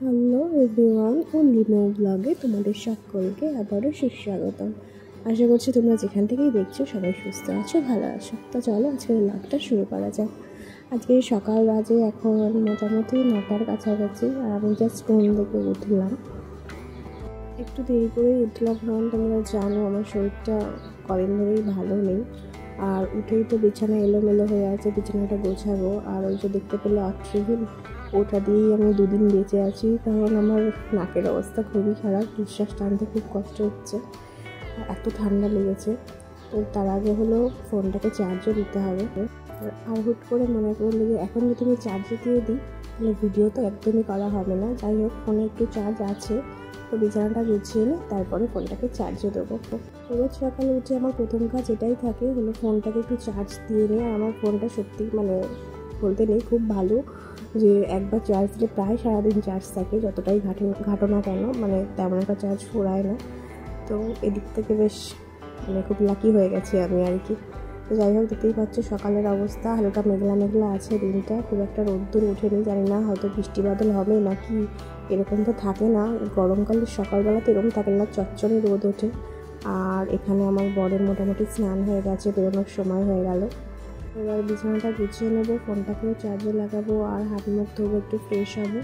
Hello everyone, Lino ব্লগে তোমাদের সকলকে আবারও সুস্বাগতম। আশা করছি তোমরা যেখান থেকেই দেখছো সবাই সুস্থ আছো, ভালো আছো। তো চলো আজকের ব্লগটা শুরু করা যাক। আজকে সকাল বাজে এখন মোটামুটি 9টার কাছাকাছি, আর আমি জাস্ট ঘুম থেকে উঠলাম। একটু দেরি করেই উঠলাম, কারণ তোমরা জানো আমার শরীরটা কদিন ধরেই ভালো নেই। আর উঠেই তো বিছানা এলোমেলো হয়ে আছে, বিছানাটা গোছাবো। আর ওই যে দেখতে পেলে অক্সিজেন, ওটা দিয়েই আমি 2 দিন বেঁচে আছি, কারণ আমার নাকের অবস্থা খুবই খারাপ, নিঃশ্বাস টানতে খুব কষ্ট হচ্ছে, এত ঠান্ডা লেগেছে। তো তার আগে হলো ফোনটাকে চার্জও দিতে হবে। আর হুট করে মনে করলো যে এখন যদি আমি চার্জে দিয়ে দিই তাহলে ভিডিও তো একদমই করা হবে না। যাই হোক, ফোনে একটু চার্জ আছে, তো বিছানাটা গুছিয়ে নিই, তারপরে ফোনটাকে চার্জে দেবো। রোজ সকালে উঠে আমার প্রথম কাজ এটাই থাকে, হলো ফোনটাকে একটু চার্জ দিয়ে নিই। আর আমার ফোনটা সত্যি বলতে নেই খুব ভালো, যে একবার চার্জ দিলে প্রায় সারাদিন চার্জ থাকে, যতটাই ঘাটো না কেন, তেমন একটা চার্জ ফুরায় না। তো এদিক থেকে বেশ খুব লাকি হয়ে গেছি আমি আর কি। তো যাই হোক, দেখতেই পাচ্ছ সকালের অবস্থা, হালকা মেঘলা মেঘলা আছে দিনটা, খুব একটা রোদ্দুর ওঠেনি। জানি না হয়তো বৃষ্টি বাদল হবে নাকি, এরকম তো থাকে না গরমকালের সকালবেলা, তো এরকম থাকে না, চচ্চড়ে রোদ ওঠে। আর এখানে আমার বরের মোটামুটি স্নান হয়ে গেছে, বেরোনোর সময় হয়ে গেল। এবার বিছানাটা গুছিয়ে নেবো, ফোনটাকেও চার্জে লাগাবো, আর হাত মুখ ধোবো, একটু ফ্রেশ হবো।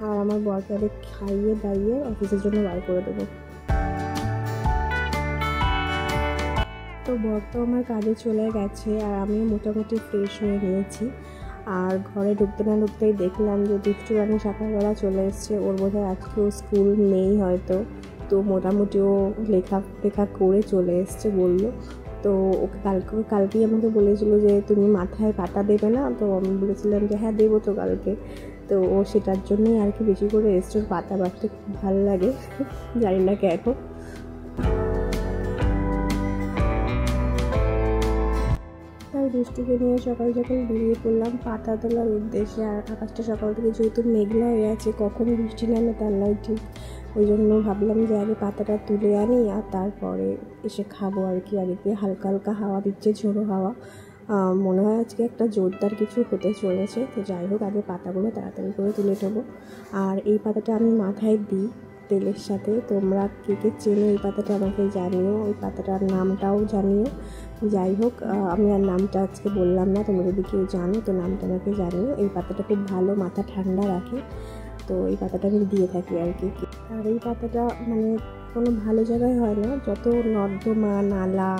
আর আমার বরকে আগে খাইয়ে দাইয়ে অফিসের জন্য বার করে দেবো। তো বর তো আমার কাজে চলে গেছে, আর আমিও মোটামুটি ফ্রেশ হয়ে নিয়েছি। আর ঘরে ঢুকতে না ঢুকতেই দেখলাম যে দুষ্টু রানী সকালবেলা চলে এসছে। ওর বোধহয় আজকেও স্কুল নেই হয়তো, তো মোটামুটি ও লেখা করে চলে এসছে বললো। তো ওকে কালকেই আমাকে বলেছিল যে তুমি মাথায় পাতা দেবে না, তো আমি বলেছিলাম যে হ্যাঁ দেবো তো কালকে। তো ও সেটার জন্যই আর কি বেশি করে এসছে, ওর পাতা বাঁধতে খুব ভালো লাগে, জানি না কেন। তাই দুষ্টুকে নিয়ে সকাল সকাল বেরিয়ে পড়লাম পাতা তোলার উদ্দেশ্যে। আর আকাশটা সকাল থেকে যেহেতু মেঘলা হয়ে আছে, কখন বৃষ্টি নামে তার নাই ঠিক, ওই জন্য ভাবলাম যে আগে পাতাটা তুলে আনি, আর তারপরে এসে খাবো আর কি। আর এদিকে হালকা হালকা হাওয়া দিচ্ছে, ঝোড়ো হাওয়া, মনে হয় আজকে একটা জোরদার কিছু হতে চলেছে। তো যাই হোক, আগে পাতাগুলো তাড়াতাড়ি করে তুলে নেবো। আর এই পাতাটা আমি মাথায় দিই তেলের সাথে। তোমরা কে কে চেনো এই পাতাটা আমাকে জানিও, ওই পাতাটার নামটাও জানিও। যাই হোক, আমি আর নামটা আজকে বললাম না, তোমরা যদি কেউ জানো তো নামটা আমাকে জানিও। এই পাতাটা খুব ভালো, মাথা ঠান্ডা রাখে, তো এই পাতাটা আমি দিয়ে থাকি আর কি। আর এই পাতাটা কোনো ভালো জায়গায় হয় না, যত নর্দমা, নালা,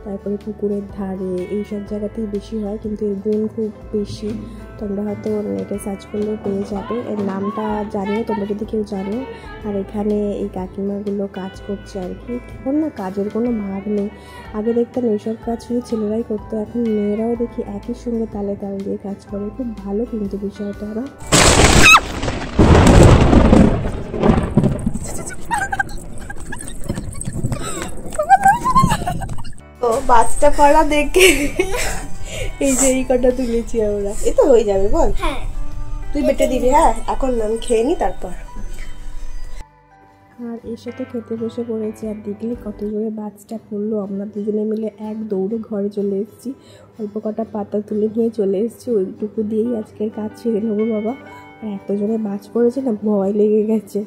তারপরে পুকুরের ধারে, এইসব জায়গাতেই বেশি হয়, কিন্তু এর গুণ খুব বেশি। তোমরা হয়তো নেটে সার্চ করলেও পেয়ে যাবে, এর নামটা জানিও তোমরা যদি কেউ জানো। আর এখানে এই কাকিমাগুলো কাজ করছে আর কি, এখন না কাজের কোনো ভাগ নেই। আগে দেখতাম এইসব কাজ শুধু ছেলেরাই করতো, এখন মেয়েরাও দেখি একই সঙ্গে তালে তাল দিয়ে কাজ করে, খুব ভালো কিন্তু বিষয়টা। না ও বাচ্চা পড়া দেখে এই যে এই কটা তুলেছি আমরা, এ তো হয়ে যাবে বল। হ্যাঁ তুই বেটে দিবি, হ্যাঁ এখন আমি খেয়ে নি তারপর। আর এর সাথে খেতে বসে পড়েছি, আর দেখলে কত জোরে বাজটা পড়লো। আমরা দুজনে মিলে এক দৌড়ে ঘরে চলে এসেছি, অল্প কটা পাতা তুলে নিয়ে চলে এসেছি, ওইটুকু দিয়েই আজকের কাজ ছেড়ে নেবো বাবা। আর এত জোরে বাজ পড়েছে না, ভয় লেগে গেছে।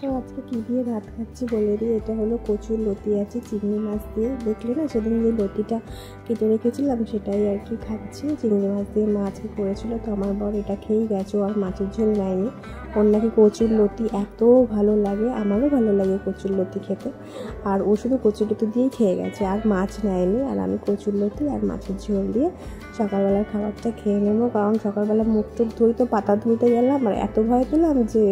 তো আজকে কী দিয়ে ভাত খাচ্ছি বলে দিই, এটা হলো কচুর লতি আছে চিংড়ি মাছ দিয়ে। দেখলে না সেদিন যে লতিটা কেটে রেখেছিলাম সেটাই আর কি খাচ্ছি, চিংড়ি মাছ দিয়ে মা আজকে করেছিল। তো আমার বর এটা খেয়েই গেছে, আর মাছের ঝোল নেয়নি। ওর নাকি কচুর লতি এত ভালো লাগে, আমারও ভালো লাগে কচুর লতি খেতে, আর ও শুধু কচুর লতি দিয়েই খেয়ে গেছে, আর মাছ নেয়নি। আর আমি কচুর লতি আর মাছের ঝোল দিয়ে সকালবেলার খাবারটা খেয়ে নেবো, কারণ সকালবেলা মুখ টুক ধুই তো পাতা তুলতে গেলাম, আর এত ভয় পেলাম যে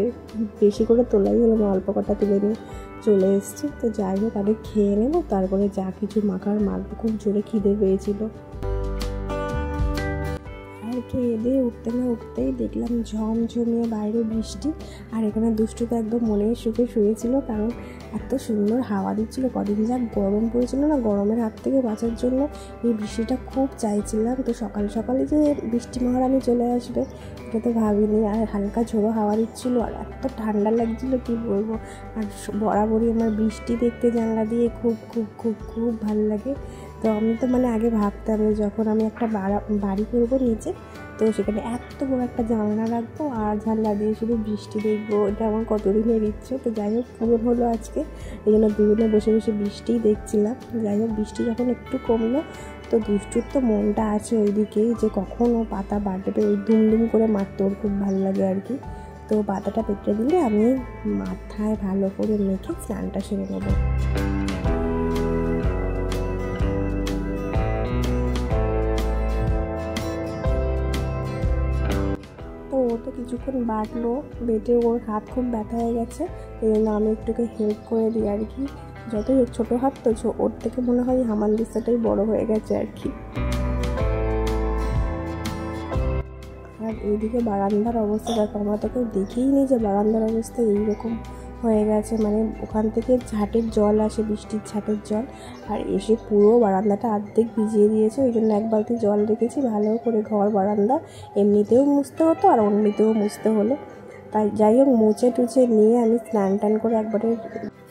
বেশি করে তোলাই হলো না, অল্প কটা তুলে নিয়ে চলে এসেছি। তো যাই হোক, আগে খেয়ে নেবো, তারপরে যা কিছু মাখবো, খুব জোরে খিদে পেয়েছিল। আর খেয়ে দিয়ে উঠতে না উঠতেই দেখলাম ঝমঝমিয়ে বাইরে বৃষ্টি, আর এখানে দুষ্টু তো একদম মনের সুখে শুয়েছিল, কারণ এত সুন্দর হাওয়া দিচ্ছিল। কদিন যা গরম পড়েছিল না, গরমের হাত থেকে বাঁচার জন্য এই বৃষ্টিটা খুব চাইছিলাম। তো সকাল সকালে যে বৃষ্টি মহারানি চলে আসবে এটা তো ভাবিনি, আর হালকা ঝোড়ো হাওয়া দিচ্ছিলো, আর এত ঠান্ডা লাগছিলো কী বলবো। আর বরাবরই আমার বৃষ্টি দেখতে জানলা দিয়ে খুব খুব খুব খুব ভালো লাগে। তো আমি তো মানে আগে ভাবতাম যে যখন আমি একটা বাড়ি করবো নিচে, তো সেখানে এত বড় একটা জানলা রাখবো আর জানলা দিয়ে শুধু বৃষ্টি দেখবো। এটা আমার কতদিনের ইচ্ছে। তো যাই হোক পূরণ হলো আজকে। এই জন্য দুজনে বসে বসে বৃষ্টিই দেখছিলাম। যাই হোক বৃষ্টি যখন একটু কমলো, তো দুষ্টুর তো মনটা আছে ওইদিকেই যে কখন ও পাতা বাটবে, ওই দুম করে মারতে ওর খুব ভালো লাগে আর কি। তো পাতাটা পেটে দিলে আমি মাথায় ভালো করে মেখে স্নানটা সেরে নেবো। তো ও তো কিছুক্ষণ বাটলো, বেটে ওর হাত খুব ব্যথা হয়ে গেছে, এই জন্য আমি একটুকে হেল্প করে দিই আর কি। যতই ওর ছোটো হাত তো ওর থেকে মনে হয় হামানদিস্তাটাই বড় হয়ে গেছে আর কি। আর এইদিকে বারান্দার অবস্থা দেখো, আমরা তো কেউ দেখেই নেই যে বারান্দার অবস্থা এইরকম হয়ে গেছে। মানে ওখান থেকে ঝাঁটের জল আসে, বৃষ্টির ঝাঁটের জল, আর এসে পুরো বারান্দাটা অর্ধেক ভিজিয়ে দিয়েছে। ওই জন্য এক বালতি জল রেখেছি ভালো করে। ঘর বারান্দা এমনিতেও মুছতে হতো আর অমনিতেও মুছতে হলো। তাই যাই হোক মুছে টুছে নিয়ে আমি স্নান টান করে একবারে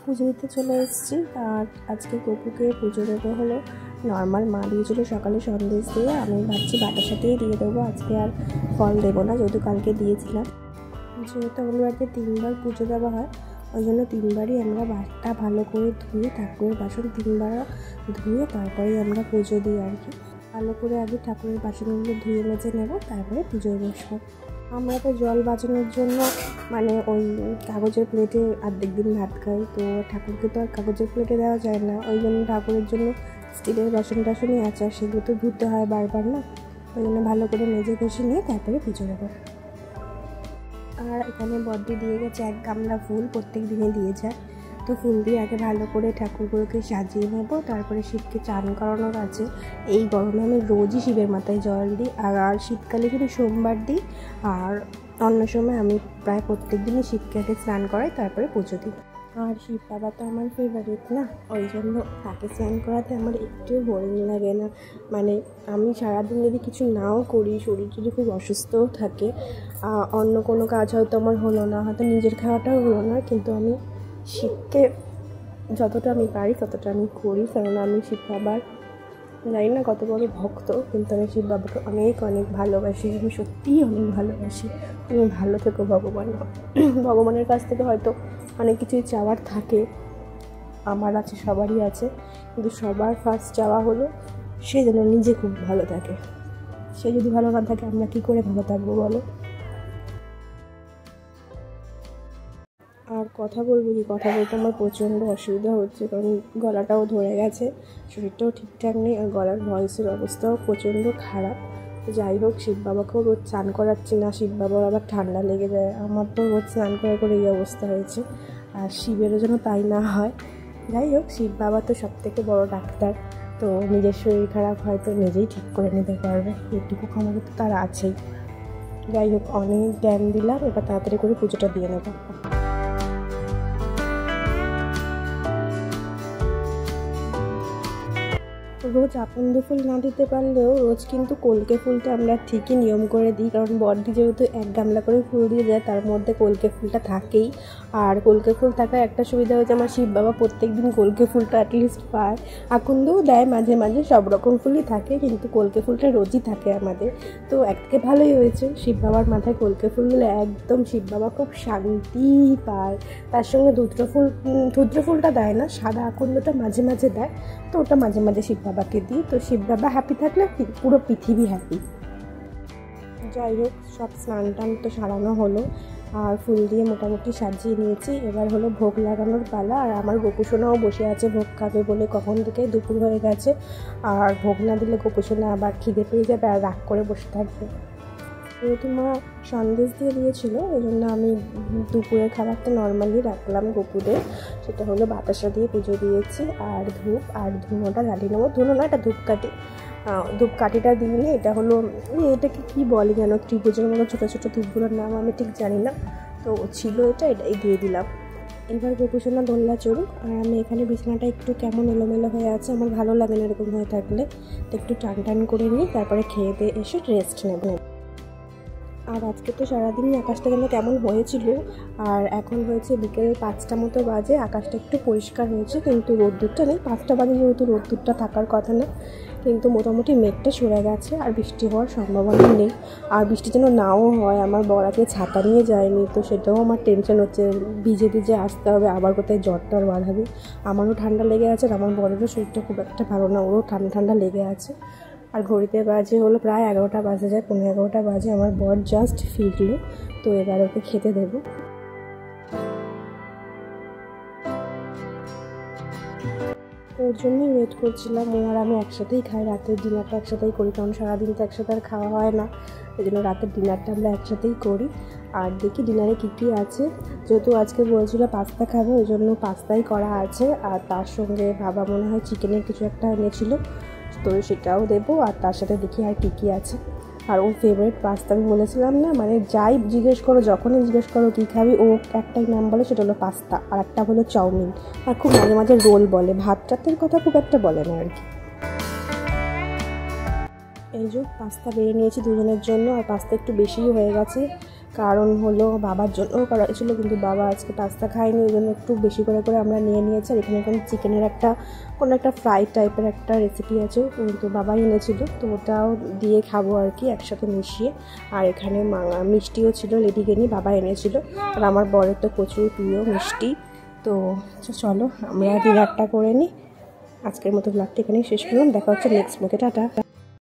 পুজো দিতে চলে এসেছি। আর আজকে গপুকে পুজো দেবো হলো নর্মাল, মা দিয়েছিল সকালে সন্দেশ দিয়ে, আমি ভাবছি বাটার সাথেই দিয়ে দেবো। আজকে আর ফল দেবো না, যেহেতু কালকে দিয়েছিলাম। যেহেতু আমাদের বাড়িতে 3বার পুজো দেওয়া হয়, ওই জন্য 3বারই আমরা বাটটা ভালো করে ধুয়ে, ঠাকুরের বাসন 3বার ধুয়ে তারপরেই আমরা পুজো দিই আর কি। ভালো করে আগে ঠাকুরের বাসনগুলো ধুয়ে মেজে নেব, তারপরে পুজোয় বসবো। আমরা তো জল বাঁচানোর জন্য মানে ওই কাগজের প্লেটে অর্ধেক দিন ভাত খাই, তো ঠাকুরকে তো আর কাগজের প্লেটে দেওয়া যায় না। ওই জন্য ঠাকুরের জন্য স্টিলের বাসন টাসনই আছে, আর সেগুলো তো ধুতে হয় বারবার না। ওই জন্য ভালো করে মেজে ঘষে নিয়ে তারপরে পুজো দেবো। আর এখানে বদ্দি দিয়ে গেছে 1 গামলা ফুল, প্রত্যেক দিনে দিয়ে যায়। তো ফুল দিয়ে আগে ভালো করে ঠাকুরগুলোকে সাজিয়ে নেব, তারপরে শিবকে চান করানোর আছে। এই গরমে আমি রোজই শিবের মাথায় জল দিই, আর শীতকালে শুধু সোমবার দিই, আর অন্য সময় আমি প্রায় প্রত্যেক দিনই শিবকে আগে স্নান করাই, তারপরে পুজো দিই। আর শিব বাবা তো আমার ফেভারিট না, ওই জন্য তাকে স্নান করাতে আমার একটু বোরিং লাগে না। মানে আমি সারাদিন যদি কিছু নাও করি, শরীর যদি খুব অসুস্থও থাকে, অন্য কোনো কাজ হয়তো আমার হলো না, হয়তো নিজের খাওয়াটাও হলো না, কিন্তু আমি শিবকে যতটা আমি পারি ততটা আমি করি। কারণ আমি শিব বাবার জানি না কত বড় ভক্ত, কিন্তু আমি শিব বাবাকে অনেক অনেক ভালোবাসি। আমি সত্যিই অনেক ভালোবাসি। তুমি ভালো থেকো ভগবান। ভগবানের কাছ থেকে হয়তো অনেক কিছুই চাওয়ার থাকে, আমার আছে, সবারই আছে, কিন্তু সবার ফার্স্ট চাওয়া হলো সে যেন নিজে খুব ভালো থাকে। সে যদি ভালো না থাকে আমরা কী করে ভালো থাকবো বলো? আর কথা বলতে আমার প্রচণ্ড অসুবিধা হচ্ছে, কারণ গলাটাও ধরে গেছে, শরীরটাও ঠিকঠাক নেই, আর গলার ভয়েসের অবস্থাও প্রচণ্ড খারাপ। যাই হোক শিব বাবাকেও রোজ স্নান করাচ্ছি না, শিব বাবার আবার ঠান্ডা লেগে যায়। আমার তো রোজ স্নান করে এই অবস্থা হয়েছে, আর শিবেরও যেন তাই না হয়। যাই হোক শিব বাবা তো সবথেকে বড় ডাক্তার, তো নিজের শরীর খারাপ হয়তো নিজেই ঠিক করে নিতে পারবে, এইটুকু ক্ষমতা তো তার আছেই। যাই হোক অনেক জ্ঞান দিলাম, এবার তাড়াতাড়ি করে পুজোটা দিয়ে নেব। রোজ আকন্দ ফুল না দিতে পারলেও রোজ কিন্তু কলকে ফুলটা আমরা ঠিকই নিয়ম করে দিই, কারণ বড়দি যেহেতু 1 গামলা করে ফুল দিয়ে যায়, তার মধ্যে কলকে ফুলটা থাকেই। আর কলকে ফুল থাকার একটা সুবিধা হচ্ছে আমার শিব বাবা প্রত্যেক দিন কলকে ফুলটা অ্যাটলিস্ট পায়। আকন্দও দেয় মাঝে মাঝে, সব রকম ফুলই থাকে, কিন্তু কলকে ফুলটা রোজই থাকে আমাদের। তো একদিকে ভালোই হয়েছে, শিব বাবার মাথায় কলকে ফুল দিলে একদম শিব বাবা খুব শান্তি পায়। তার সঙ্গে ধুদ্র ফুলটা দেয় না, সাদা আকন্দটা মাঝে মাঝে দেয়, তো ওটা মাঝে মাঝে শিব বাবাকে দিই। তো শিব বাবা হ্যাপি থাকলে পুরো পৃথিবী হ্যাপি। যাই হোক সব স্নান টান তো সারানো হলো, আর ফুল দিয়ে মোটামুটি সাজিয়ে নিয়েছি। এবার হলো ভোগ লাগানোর পালা, আর আমার গোপুসোনাও বসে আছে ভোগ খাবে বলে, কখন থেকে দুপুর হয়ে গেছে। আর ভোগ না দিলে গোপুসোনা আবার খিদে পেয়ে যাবে আর রাগ করে বসে থাকবে। যেহেতু মা সন্দেশ দিয়ে দিয়েছিলো, ওই জন্য আমি দুপুরের খাবারটা নর্মালি রাখলাম গপুদের। সেটা হলো বাতাসা দিয়ে পুজো দিয়েছি, আর ধূপ আর ধুনোটা জ্বালিয়ে নেবো। ধুনো না, এটা ধূপকাঠি। ধূপকাঠিটা দিলে এটা হলো, এটাকে কী বলে যেন, ত্রিভুজের মতো ছোটো ছোটো ধূপগুলোর নাম আমি ঠিক জানি না, তো ছিল এটাই দিয়ে দিলাম। এবার গোপুসোনা দোলনা চড়ুক, আর আমি এখানে বিছানাটা একটু কেমন এলোমেলো হয়ে আছে, আমার ভালো লাগে না এরকম হয়ে থাকলে, তো একটু টান টান করে নিই, তারপরে খেয়ে দিয়ে এসে রেস্ট নেব। আর আজকে তো সারাদিনই আকাশটা যেন কেমন হয়েছিল, আর এখন হয়েছে বিকেল 5টা মতো বাজে। আকাশটা একটু পরিষ্কার হয়েছে, কিন্তু রোদ্দুরটা নেই। 5টা বাজে যেহেতু রোদ্দুরটা থাকার কথা না, কিন্তু মোটামুটি মেঘটা সরে গেছে আর বৃষ্টি হওয়ার সম্ভাবনা নেই। আর বৃষ্টি যেন নাও হয়। আমার বর আজকে ছাতা নিয়ে যায়নি, তো সেটাও আমার টেনশন হচ্ছে, ভিজে ভিজে আসতে হবে, আবার কোথায় জ্বরটা বাড়াবে। আমারও ঠান্ডা লেগে আছে, আর আমার বরেরও শরীরটা খুব একটা ভালো না, ওরও ঠান্ডা ঠান্ডা লেগে আছে। আর ঘড়িতে বাজে হলো প্রায় 11টা বাজে যায়, 11:15 বাজে। আমার বর জাস্ট ফিরলো, তো এবার ওকে খেতে দেবো। ওর জন্যই ওয়েট করছিলাম। ও আর আমি একসাথেই খাই, রাতের ডিনারটা একসাথেই করি, কারণ সারাদিন তো একসাথে আর খাওয়া হয় না। এই জন্য রাতের ডিনারটা আমরা একসাথেই করি। আর দেখি ডিনারে কী কী আছে। যেহেতু আজকে বলছিল পাস্তা খাবে, ওই জন্য পাস্তাই করা আছে। আর তার সঙ্গে বাবা মনে হয় চিকেনের কিছু একটা এনেছিল, তো সেটাও দেবো। আর তার সাথে দেখি আর কী কী আছে। আর ওর ফেভারিট পাস্তা, আমি বলেছিলাম না, মানে যাই জিজ্ঞেস করো, যখনই জিজ্ঞেস করো কী খাবি, ও একটাই নাম বলে, সেটা হলো পাস্তা, আর একটা হলো চাউমিন। আর খুব মাঝে মাঝে রোল বলে, ভাত টাতের কথা খুব একটা বলে না আর কি। এই যে পাস্তা বেড়ে নিয়েছি দুজনের জন্য, আর পাস্তা একটু বেশিই হয়ে গেছে, কারণ হলো বাবার জন্যও করা হয়েছিলো, কিন্তু বাবা আজকে পাস্তা খায়নি, ওই জন্য একটু বেশি করে করে আমরা নিয়ে নিয়েছি। আর এখানে চিকেনের কোনো একটা ফ্রাই টাইপের একটা রেসিপি আছে, তো বাবাই এনেছিল, তো ওটাও দিয়ে খাবো আর কি একসাথে মিশিয়ে। আর এখানে মিষ্টিও ছিল, লেডিকেনি বাবা এনেছিল। আর আমার বরের তো প্রচুর প্রিয় মিষ্টি। তো চলো আমরা ডিনারটা করে নিই। আজকের মতো ব্লগটা এখানেই শেষ করলাম, দেখা হচ্ছে নেক্সট ব্লগে, টাটা।